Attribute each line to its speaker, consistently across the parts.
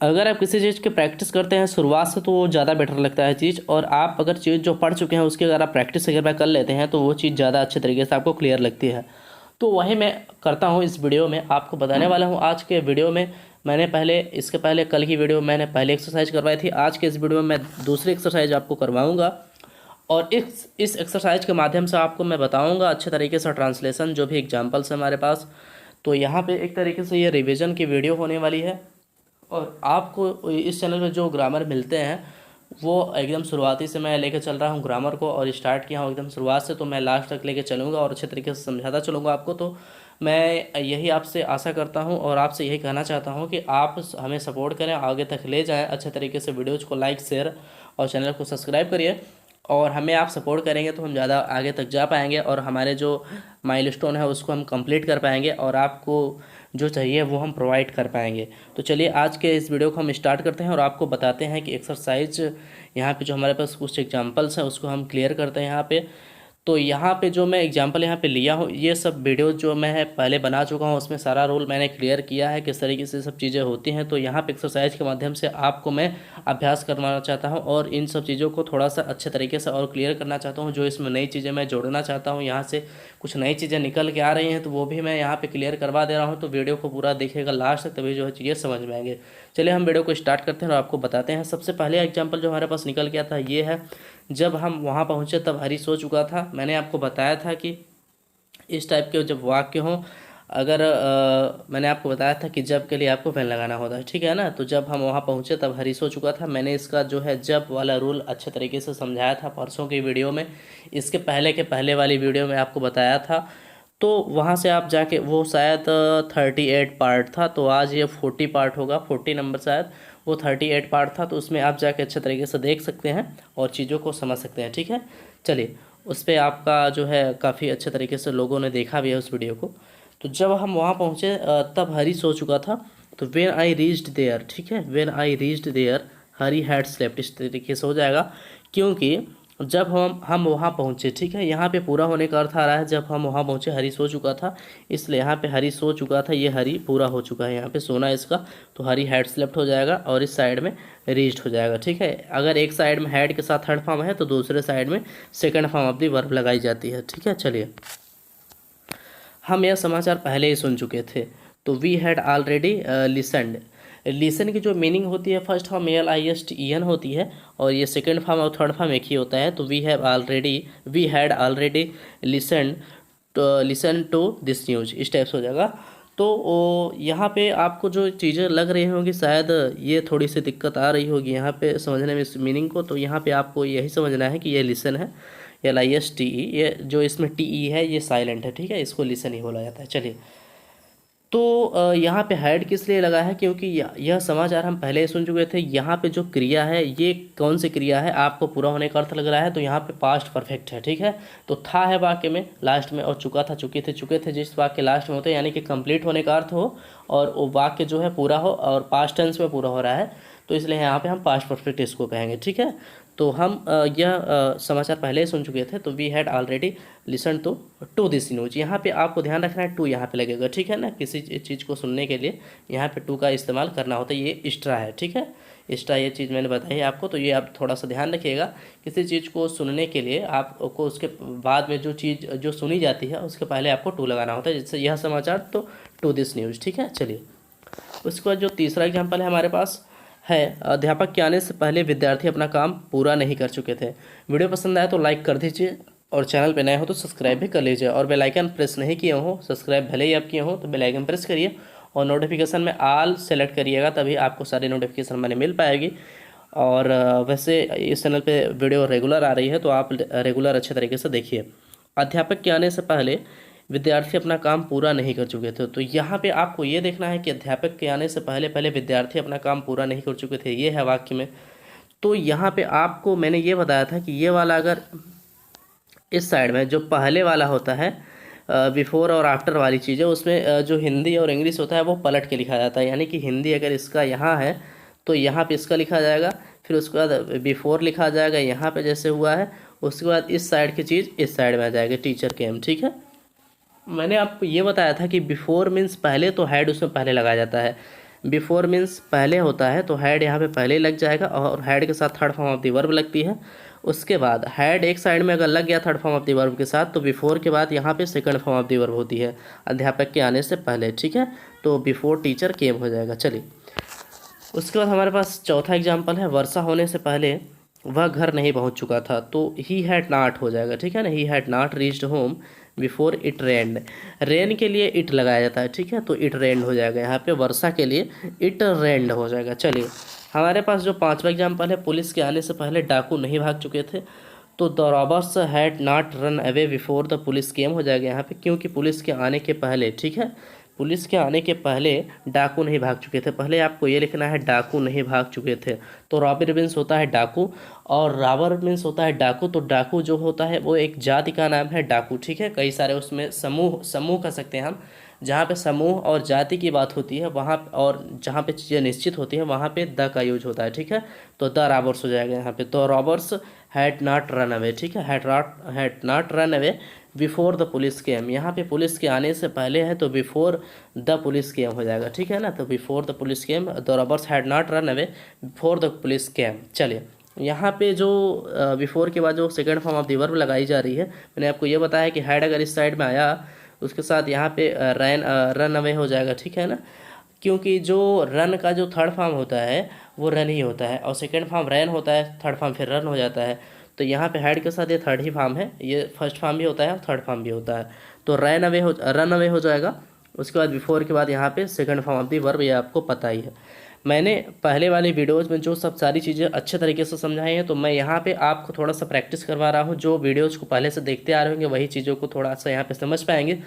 Speaker 1: अगर आप किसी चीज़ की प्रैक्टिस करते हैं शुरुआत से तो वो ज़्यादा बेटर लगता है चीज़, और आप अगर चीज़ जो पढ़ चुके हैं उसकी अगर आप प्रैक्टिस अगर मैं कर लेते हैं तो वो चीज़ ज़्यादा अच्छे तरीके से आपको क्लियर लगती है। तो वही मैं करता हूँ इस वीडियो में, आपको बताने वाला हूँ आज के वीडियो में। मैंने पहले इसके पहले कल की वीडियो मैंने पहले एक्सरसाइज करवाई थी, आज के इस वीडियो में मैं दूसरी एक्सरसाइज आपको करवाऊँगा। और इस एक्सरसाइज के माध्यम से आपको मैं बताऊँगा अच्छे तरीके से ट्रांसलेशन, जो भी एग्जाम्पल्स है हमारे पास। तो यहाँ पे एक तरीके से ये रिवीजन की वीडियो होने वाली है, और आपको इस चैनल पे जो ग्रामर मिलते हैं वो एकदम शुरुआती से मैं लेके चल रहा हूँ ग्रामर को, और स्टार्ट किया हूँ एकदम शुरुआत से, तो मैं लास्ट तक लेके चलूँगा और अच्छे तरीके से समझाता चलूँगा आपको। तो मैं यही आपसे आशा करता हूँ और आपसे यही कहना चाहता हूँ कि आप हमें सपोर्ट करें, आगे तक ले जाएँ अच्छे तरीके से। वीडियोज़ को लाइक शेयर और चैनल को सब्सक्राइब करिए, और हमें आप सपोर्ट करेंगे तो हम ज़्यादा आगे तक जा पाएंगे, और हमारे जो माइलस्टोन है उसको हम कंप्लीट कर पाएंगे, और आपको जो चाहिए वो हम प्रोवाइड कर पाएंगे। तो चलिए आज के इस वीडियो को हम स्टार्ट करते हैं और आपको बताते हैं कि एक्सरसाइज यहाँ पे जो हमारे पास कुछ एग्जांपल्स हैं उसको हम क्लियर करते हैं यहाँ पे। तो यहाँ पे जो मैं एग्जांपल यहाँ पे लिया हूँ, ये सब वीडियो जो मैं है पहले बना चुका हूँ, उसमें सारा रूल मैंने क्लियर किया है किस तरीके से सब चीज़ें होती हैं। तो यहाँ पे एक्सरसाइज के माध्यम से आपको मैं अभ्यास करवाना चाहता हूँ, और इन सब चीज़ों को थोड़ा सा अच्छे तरीके से और क्लियर करना चाहता हूँ। जो इसमें नई चीज़ें मैं जोड़ना चाहता हूँ, यहाँ से कुछ नई चीज़ें निकल के आ रही हैं तो वो भी मैं यहाँ पे क्लियर करवा दे रहा हूँ। तो वीडियो को पूरा देखिएगा लास्ट तक, तभी जो है चीज़ें समझ में आएंगे। चलिए हम वीडियो को स्टार्ट करते हैं और आपको बताते हैं। सबसे पहले एग्जाम्पल जो हमारे पास निकल गया था ये है, जब हम वहाँ पहुँचे तब हरी सो चुका था। मैंने आपको बताया था कि इस टाइप के जब वाक्य हों, अगर मैंने आपको बताया था कि जब के लिए आपको पेन लगाना होता है, ठीक है ना। तो जब हम वहाँ पहुँचे तब हरी सो चुका था। मैंने इसका जो है जब वाला रूल अच्छे तरीके से समझाया था परसों की वीडियो में, इसके पहले के पहले वाली वीडियो में आपको बताया था। तो वहाँ से आप जाके, वो शायद 38 पार्ट था, तो आज ये 40 पार्ट होगा, 40 नंबर शायद, वो 38 पार्ट था। तो उसमें आप जाके अच्छे तरीके से देख सकते हैं और चीज़ों को समझ सकते हैं, ठीक है। चलिए उस पर आपका जो है काफ़ी अच्छे तरीके से लोगों ने देखा भी है उस वीडियो को। तो जब हम वहाँ पहुँचे तब हरी सो चुका था। तो वेन आई रीच्ड देयर, ठीक है, when I reached there Hari had slept, इस तरीके से हो जाएगा। क्योंकि जब हम वहाँ पहुँचे, ठीक है, यहाँ पे पूरा होने का अर्थ आ रहा है जब हम वहाँ पहुँचे हरी सो चुका था, इसलिए यहाँ पे हरी सो चुका था, ये हरी पूरा हो चुका है, यहाँ पे सोना इसका, तो हरी हैड स्लेप्ट हो जाएगा, और इस साइड में रीच्ड हो जाएगा, ठीक है। अगर एक साइड में हैड के साथ थर्ड फॉर्म है तो दूसरे साइड में second form of the verb लगाई जाती है, ठीक है। चलिए हम यह समाचार पहले ही सुन चुके थे, तो we had already listened. Listen की जो मीनिंग होती है, फर्स्ट फॉर्म ALISTEN होती है, और ये सेकंड फॉर्म और थर्ड फॉर्म एक ही होता है। तो we had already listen to this news, इस टाइप से हो जाएगा। तो यहाँ पे आपको जो चीज़ें लग रही होंगी शायद ये थोड़ी सी दिक्कत आ रही होगी यहाँ पे समझने में इस मीनिंग को। तो यहाँ पे आपको यही समझना है कि ये लिसन है, LISTE, ये जो इसमें TE है ये साइलेंट है, ठीक है, इसको लिसन ही बोला जाता है। चलिए तो यहाँ पे हैड किस लिए लगा है, क्योंकि यह समाचार हम पहले ही सुन चुके थे। यहाँ पे जो क्रिया है ये कौन सी क्रिया है, आपको पूरा होने का अर्थ लग रहा है, तो यहाँ पे पास्ट परफेक्ट है, ठीक है। तो था है वाक्य में लास्ट में, और चुका था चुके थे जिस वाक्य लास्ट में होते हैं, यानी कि कंप्लीट होने का अर्थ हो और वो वाक्य जो है पूरा हो और पास्ट टेंस में पूरा हो रहा है, तो इसलिए यहाँ पे हम पास्ट परफेक्ट इसको कहेंगे, ठीक है। तो हम यह समाचार पहले ही सुन चुके थे, तो we had already listen to this news. यहाँ पे आपको ध्यान रखना है, टू यहाँ पे लगेगा, ठीक है ना। किसी चीज़ को सुनने के लिए यहाँ पे टू का इस्तेमाल करना होता है, ये एक्स्ट्रा है, ठीक है, एक्स्ट्रा ये चीज़ मैंने बताई है आपको। तो ये आप थोड़ा सा ध्यान रखिएगा, किसी चीज़ को सुनने के लिए आपको उसके बाद में जो चीज़ जो सुनी जाती है उसके पहले आपको टू लगाना होता है, जैसे यह समाचार तो टू दिस न्यूज़, ठीक है। चलिए उसके बाद जो तीसरा एग्जाम्पल है हमारे पास है, अध्यापक के आने से पहले विद्यार्थी अपना काम पूरा नहीं कर चुके थे। वीडियो पसंद आए तो लाइक कर दीजिए, और चैनल पे नए हो तो सब्सक्राइब भी कर लीजिए, और बेल आइकन प्रेस नहीं किए हो, सब्सक्राइब भले ही आप किए हो तो बेल आइकन प्रेस करिए, और नोटिफिकेशन में ऑल सेलेक्ट करिएगा, तभी आपको सारी नोटिफिकेशन मैंने मिल पाएगी। और वैसे इस चैनल पे वीडियो रेगुलर आ रही है, तो आप रेगुलर अच्छे तरीके से देखिए। अध्यापक के आने से पहले विद्यार्थी अपना काम पूरा नहीं कर चुके थे। तो यहाँ पे आपको ये देखना है कि अध्यापक के आने से पहले पहले विद्यार्थी अपना काम पूरा नहीं कर चुके थे, ये है वाक्य में। तो यहाँ पे आपको मैंने ये बताया था कि ये वाला अगर इस साइड में जो पहले वाला होता है बिफोर और आफ्टर वाली चीज़ें, उसमें जो हिंदी और इंग्लिश होता है वो पलट के लिखा जाता है, यानी कि हिंदी अगर इसका यहाँ है तो यहाँ पे इसका लिखा जाएगा, फिर उसके बाद बिफोर लिखा जाएगा यहाँ पे जैसे हुआ है, उसके बाद इस साइड की चीज़ इस साइड में आ जाएगी, टीचर के एम, ठीक है। मैंने आपको ये बताया था कि बिफोर मीन्स पहले, तो हैड उसमें पहले लगाया जाता है। बिफोर मीन्स पहले होता है, तो हैड यहाँ पे पहले ही लग जाएगा और हैड के साथ third form of the verb लगती है। उसके बाद हैड एक साइड में अगर लग गया third form of the verb के साथ, तो बिफोर के बाद यहाँ पे second form of the verb होती है अध्यापक के आने से पहले, ठीक है। तो बिफोर टीचर केम हो जाएगा। चलिए, उसके बाद हमारे पास चौथा एग्जाम्पल है, वर्षा होने से पहले वह घर नहीं पहुंच चुका था, तो ही हैड नॉट हो जाएगा, ठीक है ना। He had not reached home before it rained. Rain के लिए इट लगाया जाता है, ठीक है, तो इट रेन्ड हो जाएगा। यहाँ पे वर्षा के लिए इट रेन्ड हो जाएगा। चलिए, हमारे पास जो पांचवा एग्जाम्पल है, पुलिस के आने से पहले डाकू नहीं भाग चुके थे, तो the robbers had not run away before the police केम हो जाएगा यहाँ पे, क्योंकि पुलिस के आने के पहले, ठीक है, पुलिस के आने के पहले डाकू नहीं भाग चुके थे। पहले आपको ये लिखना है डाकू नहीं भाग चुके थे। तो रॉबर मीन्स होता है डाकू और रॉबर मीन्स होता है डाकू। तो डाकू जो होता है वो एक जाति का नाम है डाकू, ठीक है। कई सारे उसमें समूह समूह कह सकते हैं हम, जहाँ पे समूह और जाति की बात होती है वहाँ, और जहाँ पे चीज़ें निश्चित होती हैं वहाँ पे द का यूज होता है, ठीक है। तो द रॉबर्स हो जाएगा यहाँ पे। तो robbers had not run away, ठीक है, had not run away before the police केम। यहाँ पे पुलिस के आने से पहले है, तो बिफोर द पुलिस केम हो जाएगा, ठीक है ना। तो before the police came, the robbers had not run away before the police केम। चलिए, यहाँ पे जो बिफोर के बाद जो second form of the verb लगाई जा रही है, मैंने आपको ये बताया कि हैड अगर इस साइड में आया, उसके साथ यहाँ पे रन अवे हो जाएगा, ठीक है ना। क्योंकि जो रन का जो थर्ड फॉर्म होता है वो रन ही होता है, और सेकंड फॉर्म रैन होता है, थर्ड फॉर्म फिर रन हो जाता है। तो यहाँ पे हैड के साथ ये थर्ड ही फॉर्म है, ये फर्स्ट फॉर्म भी होता है और थर्ड फॉर्म भी होता है। तो रन अवे हो जाएगा। उसके बाद बिफोर के बाद यहाँ पे second form of the verb, ये आपको पता ही है। मैंने पहले वाली वीडियोज़ में जो सब सारी चीज़ें अच्छे तरीके से समझाई हैं, तो मैं यहाँ पे आपको थोड़ा सा प्रैक्टिस करवा रहा हूँ। जो वीडियोज़ को पहले से देखते आ रहे होंगे वही चीज़ों को थोड़ा सा यहाँ पे समझ पाएंगे,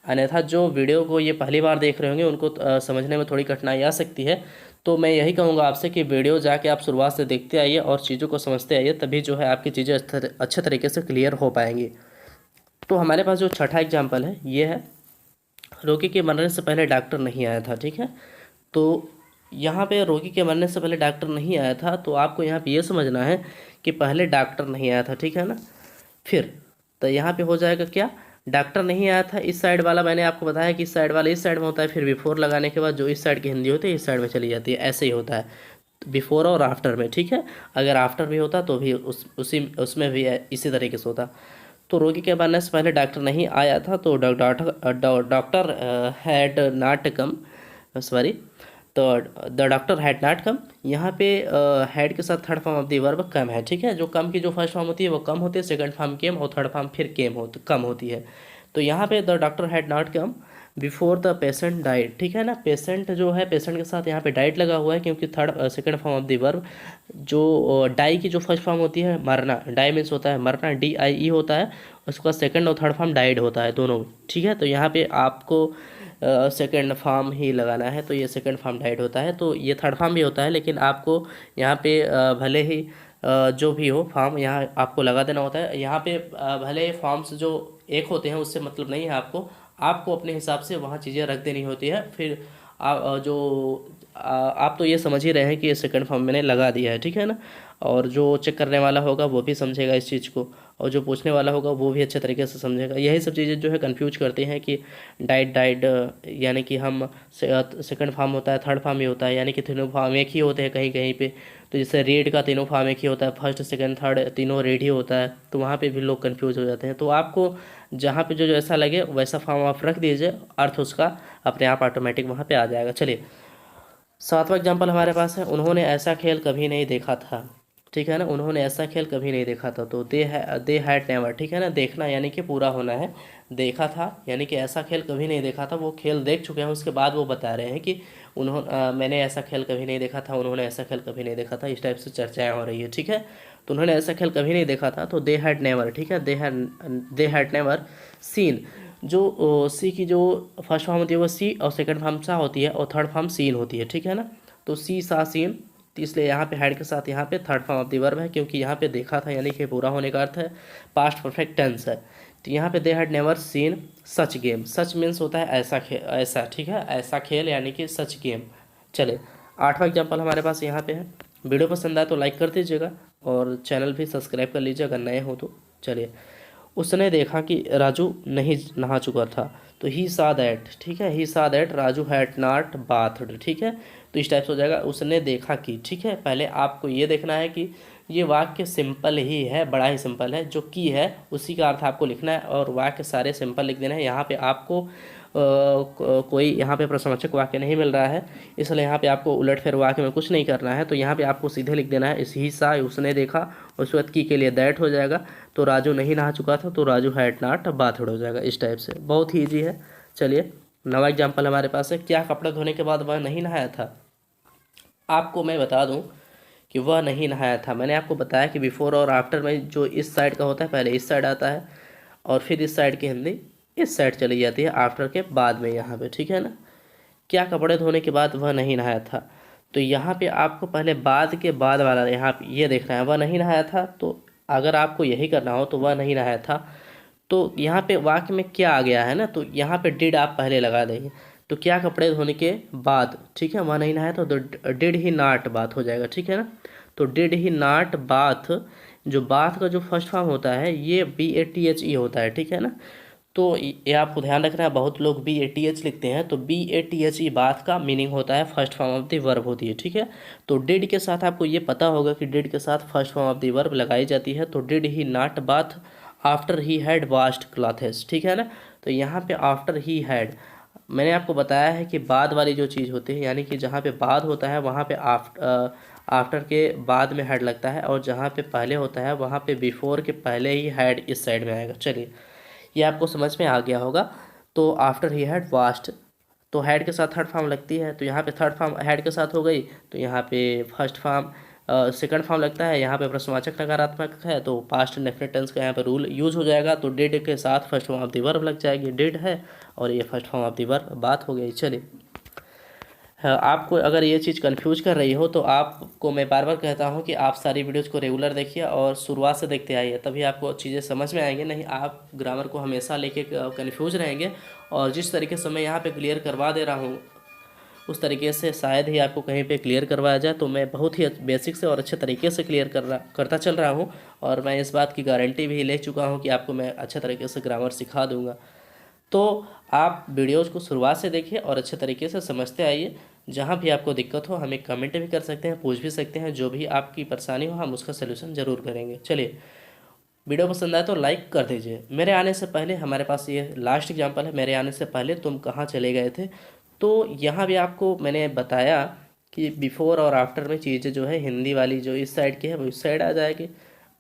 Speaker 1: अन्यथा जो वीडियो को ये पहली बार देख रहे होंगे उनको समझने में थोड़ी कठिनाई आ सकती है। तो मैं यही कहूँगा आपसे कि वीडियो जाके आप शुरुआत से देखते आइए और चीज़ों को समझते आइए, तभी जो है आपकी चीज़ें अच्छे तरीके से क्लियर हो पाएंगी। तो हमारे पास जो छठा एग्जाम्पल है ये है, रोगी के मरने से पहले डॉक्टर नहीं आया था, ठीक है। तो यहाँ पे रोगी के मरने से पहले डॉक्टर नहीं आया था, तो आपको यहाँ पे ये समझना है कि पहले डॉक्टर नहीं आया था, ठीक है ना। फिर तो यहाँ पे हो जाएगा क्या, डॉक्टर नहीं आया था, इस साइड वाला मैंने आपको बताया कि इस साइड वाला इस साइड में होता है, फिर बिफोर लगाने के बाद जो इस साइड की हिंदी होती है इस साइड में चली जाती है, ऐसे ही होता है बिफोर और आफ्टर में, ठीक है। अगर आफ्टर भी होता तो भी उसमें भी इसी तरीके से होता। तो रोगी के मरने से पहले डॉक्टर नहीं आया था, तो doctor had not come, sorry, तो the doctor had not come. यहाँ पे हैड के साथ third form of the verb come है, ठीक है। जो कम की जो फर्स्ट फॉर्म होती है वो कम होती है, सेकंड फॉर्म केम और थर्ड फॉर्म फिर कम होती है। तो यहाँ पे the doctor had not come before the patient died, ठीक है ना। पेशेंट जो है, पेशेंट के साथ यहाँ पे डाइड लगा हुआ है, क्योंकि second form of the verb जो डाई की जो फर्स्ट फॉर्म होती है मरना, डाई मीन्स होता है मरना, DIE होता है, उसका सेकंड और थर्ड फॉर्म डाइड होता है दोनों, ठीक है। तो यहाँ पे आपको सेकंड फॉर्म ही लगाना है, तो ये सेकंड फॉर्म डाइड होता है, तो ये थर्ड फॉर्म भी होता है, लेकिन आपको यहाँ पे भले ही जो भी हो फॉर्म यहाँ आपको लगा देना होता है। यहाँ पे भले फॉर्म्स जो एक होते हैं उससे मतलब नहीं है, आपको अपने हिसाब से वहाँ चीज़ें रख देनी होती है। फिर आप तो ये समझ ही रहे हैं कि ये सेकंड फॉर्म मैंने लगा दिया है, ठीक है ना। और जो चेक करने वाला होगा वो भी समझेगा इस चीज़ को, और जो पूछने वाला होगा वो भी अच्छे तरीके से समझेगा। यही सब चीज़ें जो है कंफ्यूज करते हैं कि डाइड यानी कि हम सेकंड फॉर्म होता है, थर्ड फॉर्म भी होता है, यानी कि तीनों फॉर्म एक ही होते हैं कहीं कहीं पे। तो जैसे रीड का तीनों फॉर्म एक ही होता है, फर्स्ट सेकंड थर्ड तीनों रीड ही होता है, तो वहाँ पे भी लोग कंफ्यूज हो जाते हैं। तो आपको जहाँ पे जो जैसा लगे वैसा फॉर्म आप रख दीजिए, अर्थ उसका अपने आप ऑटोमेटिक वहाँ पे आ जाएगा। चलिए, सातवां एग्जाम्पल हमारे पास है, उन्होंने ऐसा खेल कभी नहीं देखा था, ठीक है ना। उन्होंने ऐसा खेल कभी नहीं देखा था, तो दे हैड नेवर, ठीक है ना। देखना यानी कि पूरा होना है, देखा था यानी कि ऐसा खेल कभी नहीं देखा था, वो खेल देख चुके हैं, उसके बाद वो बता रहे हैं कि मैंने ऐसा खेल कभी नहीं देखा था, उन्होंने ऐसा खेल कभी नहीं देखा था, इस टाइप से चर्चाएं हो रही है, ठीक है। तो उन्होंने ऐसा खेल कभी नहीं देखा था, तो दे हैड नेवर, ठीक है, दे हैड नेवर सीन। जो सी की जो फर्स्ट फॉर्म होती है वो सी, और सेकंड फॉर्म सा होती है, और थर्ड फॉर्म सीन होती है, ठीक है ना। तो सी सा सीन, तो इसलिए यहाँ पे हेड के साथ यहाँ पे third form of the verb है, क्योंकि यहाँ पे देखा था यानी कि पूरा होने का अर्थ है, पास्ट परफेक्ट टेंस है। तो यहाँ पे they had never seen such game, such means होता है ऐसा खेल, ऐसा, ठीक है, ऐसा खेल यानी कि सच गेम। चले, आठवां एग्जाम्पल हमारे पास यहाँ पे है। वीडियो पसंद आए तो लाइक कर दीजिएगा और चैनल भी सब्सक्राइब कर लीजिए अगर नए हो तो। चलिए, उसने देखा कि राजू नहीं नहा चुका था, तो ही सा दैट, ठीक है, ही सा that Raju had not bathed, ठीक है। तो इस टाइप से हो जाएगा उसने देखा कि। ठीक है, पहले आपको ये देखना है कि ये वाक्य सिंपल ही है, बड़ा ही सिंपल है, जो की है उसी का अर्थ आपको लिखना है और वाक्य सारे सिंपल लिख देना है। यहाँ पे आपको कोई यहाँ पे प्रश्नवाचक वाक्य नहीं मिल रहा है, इसलिए यहाँ पे आपको उलटफेर वाक्य में कुछ नहीं करना है। तो यहाँ पे आपको सीधे लिख देना है इस ही सा उसने देखा, उसके बाद की के लिए दैट हो जाएगा। तो राजू नहीं नहा चुका था, तो राजू हैड नॉट बाथड हो जाएगा। इस टाइप से बहुत ही ईजी है। चलिए नवा एग्जाम्पल हमारे पास है, क्या कपड़े धोने के बाद वह नहीं नहाया था। आपको मैं बता दूं कि वह नहीं नहाया था। मैंने आपको बताया कि बिफोर और आफ्टर में जो इस साइड का होता है पहले इस साइड आता है और फिर इस साइड की हिंदी इस साइड चली जाती है आफ्टर के बाद में यहाँ पे। ठीक है ना, क्या कपड़े धोने के बाद वह नहीं नहाया था, तो यहाँ पे आपको पहले बाद के बाद वाला यहाँ पे ये देखना है, वह नहीं नहाया था। तो अगर आपको यही करना हो तो वह नहीं नहाया था, तो यहाँ पे वाक्य में क्या आ गया है ना, तो यहाँ पे डिड आप पहले लगा देंगे। तो क्या कपड़े धोने के बाद, ठीक है, वह नहीं नहाया तो डिड ही नॉट बात हो जाएगा। ठीक है ना, तो डिड ही नॉट बाथ, जो बाथ का जो फर्स्ट फॉर्म होता है ये BATHE होता है। ठीक है ना, तो ये आपको ध्यान रखना है, बहुत लोग BATH लिखते हैं, तो BATHE बाथ का मीनिंग होता है first form of the verb होती है। ठीक है, तो डिड के साथ आपको ये पता होगा कि डिड के साथ first form of the verb लगाई जाती है। तो did he not bath after he had washed clothes. ठीक है ना, तो यहाँ पे आफ्टर ही हैड मैंने आपको बताया है कि बाद वाली जो चीज़ होती है, यानी कि जहाँ पे बाद होता है वहाँ पे आफ्टर के बाद में हैड लगता है, और जहाँ पे पहले होता है वहाँ पे बिफोर के पहले ही हैड इस साइड में आएगा। चलिए ये आपको समझ में आ गया होगा। तो आफ्टर ही हैड वॉश्ड, तो हैड के साथ थर्ड फॉर्म लगती है, तो यहाँ पे थर्ड फॉर्म हैड के साथ हो गई, तो यहाँ पे फर्स्ट फॉर्म सेकंड फॉर्म लगता है। यहाँ पे प्रश्नवाचक नकारात्मक है तो पास्ट इंडेफिनिट टेंस का यहाँ पे रूल यूज हो जाएगा। तो डिड के साथ first form of the verb लग जाएगी, डिड है और ये first form of the verb बात हो गई। चलिए आपको अगर ये चीज़ कंफ्यूज कर रही हो तो आपको मैं बार बार कहता हूँ कि आप सारी वीडियोज़ को रेगुलर देखिए और शुरुआत से देखते आइए, तभी आपको चीज़ें समझ में आएंगे। नहीं आप ग्रामर को हमेशा लेके कंफ्यूज रहेंगे, और जिस तरीके से मैं यहाँ पे क्लियर करवा दे रहा हूँ उस तरीके से शायद ही आपको कहीं पे क्लियर करवाया जाए। तो मैं बहुत ही बेसिक से और अच्छे तरीके से क्लियर करता चल रहा हूँ, और मैं इस बात की गारंटी भी ले चुका हूँ कि आपको मैं अच्छे तरीके से ग्रामर सिखा दूँगा। तो आप वीडियोज़ को शुरुआत से देखिए और अच्छे तरीके से समझते आइए। जहाँ भी आपको दिक्कत हो हमें कमेंट भी कर सकते हैं, पूछ भी सकते हैं, जो भी आपकी परेशानी हो हम उसका सलूशन ज़रूर करेंगे। चलिए वीडियो पसंद आए तो लाइक कर दीजिए। मेरे आने से पहले हमारे पास ये लास्ट एग्जांपल है, मेरे आने से पहले तुम कहाँ चले गए थे। तो यहाँ भी आपको मैंने बताया कि बिफोर और आफ्टर में चीज़ें जो है हिंदी वाली जो इस साइड की है वो इस साइड आ जाएगी,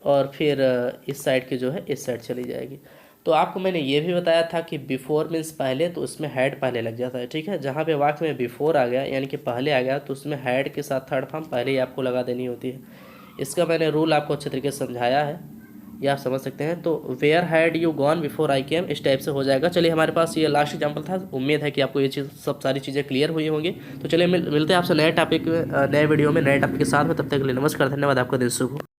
Speaker 1: और फिर इस साइड की जो है इस साइड चली जाएगी। तो आपको मैंने ये भी बताया था कि बिफोर मीन्स पहले, तो उसमें हैड पहले लग जाता है। ठीक है, जहाँ पे वाक्य में बिफोर आ गया यानी कि पहले आ गया, तो उसमें हैड के साथ थर्ड फॉर्म पहले ही आपको लगा देनी होती है। इसका मैंने रूल आपको अच्छे तरीके से समझाया है, ये आप समझ सकते हैं। तो where had you gone before I came, इस टाइप से हो जाएगा। चलिए हमारे पास ये लास्ट एग्जांपल था, उम्मीद है कि आपको ये चीज़ सब सारी चीज़ें क्लियर हुई होंगी। तो चलिए मिलते हैं आपसे नए टॉपिक नए वीडियो में नए टॉपिक के साथ में, तब तक के लिए नमस्कार, धन्यवाद, आपका दिन शुभ हो।